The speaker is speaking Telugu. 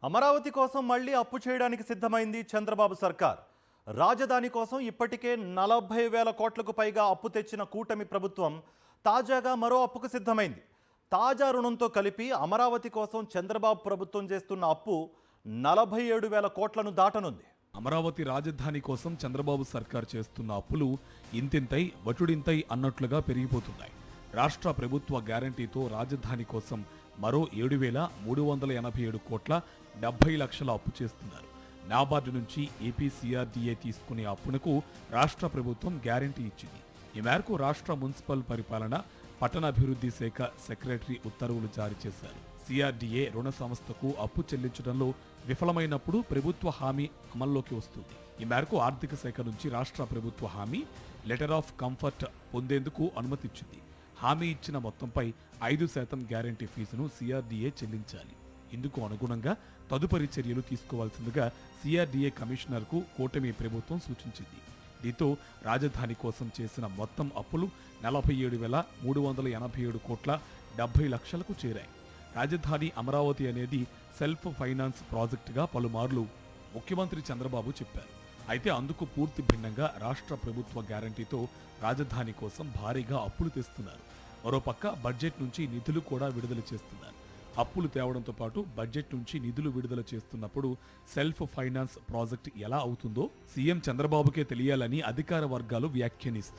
అమరావతి కోసం మళ్లీ అప్పు చేయడానికి సిద్ధమైంది చంద్రబాబు సర్కార్. రాజధాని కోసం ఇప్పటికే 40,000 కోట్లకు పైగా అప్పు తెచ్చిన కూటమి ప్రభుత్వం తాజాగా మరో అప్పుకు సిద్ధమైంది. తాజా రుణంతో కలిపి అమరావతి కోసం చంద్రబాబు ప్రభుత్వం చేస్తున్న అప్పు 47,000 కోట్లను దాటనుంది. అమరావతి రాజధాని కోసం చంద్రబాబు సర్కార్ చేస్తున్న అప్పులు ఇంతింతై వటుడింతై అన్నట్లుగా పెరిగిపోతున్నాయి. రాష్ట్ర ప్రభుత్వ గ్యారంటీతో రాజధాని కోసం మరో 7,387 కోట్ల 70 లక్షల అప్పు చేస్తున్నారు. నాబార్డు నుంచి ఏపీ సిఆర్డీఏ తీసుకునే అప్పునకు రాష్ట్ర ప్రభుత్వం గ్యారంటీ ఇచ్చింది. ఈ మేరకు రాష్ట్ర మున్సిపల్ పరిపాలన పట్టణాభివృద్ధి శాఖ సెక్రటరీ ఉత్తర్వులు జారీ చేశారు. సిఆర్డీఏ రుణ సంస్థకు అప్పు చెల్లించడంలో విఫలమైనప్పుడు ప్రభుత్వ హామీ అమల్లోకి వస్తుంది. ఈ మేరకు ఆర్థిక శాఖ నుంచి రాష్ట్ర ప్రభుత్వ హామీ లెటర్ ఆఫ్ కంఫర్ట్ పొందేందుకు అనుమతిచ్చింది. హామీ ఇచ్చిన మొత్తంపై 5% గ్యారంటీ ఫీజును సిఆర్డీఏ చెల్లించాలి. ఇందుకు అనుగుణంగా తదుపరి చర్యలు తీసుకోవాల్సిందిగా సిఆర్డీఏ కమిషనర్కు కూటమి ప్రభుత్వం సూచించింది. దీంతో రాజధాని కోసం చేసిన మొత్తం అప్పులు 47,387 కోట్ల 70 లక్షలకు చేరాయి. రాజధాని అమరావతి అనేది సెల్ఫ్ ఫైనాన్స్ ప్రాజెక్టుగా పలుమార్లు ముఖ్యమంత్రి చంద్రబాబు చెప్పారు. అయితే అందుకు పూర్తి భిన్నంగా రాష్ట్ర ప్రభుత్వ గ్యారంటీతో రాజధాని కోసం భారీగా అప్పులు తెస్తున్నారు. మరోపక్క బడ్జెట్ నుంచి నిధులు కూడా విడుదల చేస్తున్నారు. అప్పులు తేవడంతో పాటు బడ్జెట్ నుంచి నిధులు విడుదల చేస్తున్నప్పుడు సెల్ఫ్ ఫైనాన్స్ ప్రాజెక్ట్ ఎలా అవుతుందో సీఎం చంద్రబాబుకే తెలియాలని అధికార వర్గాలు వ్యాఖ్యానిస్తున్నారు.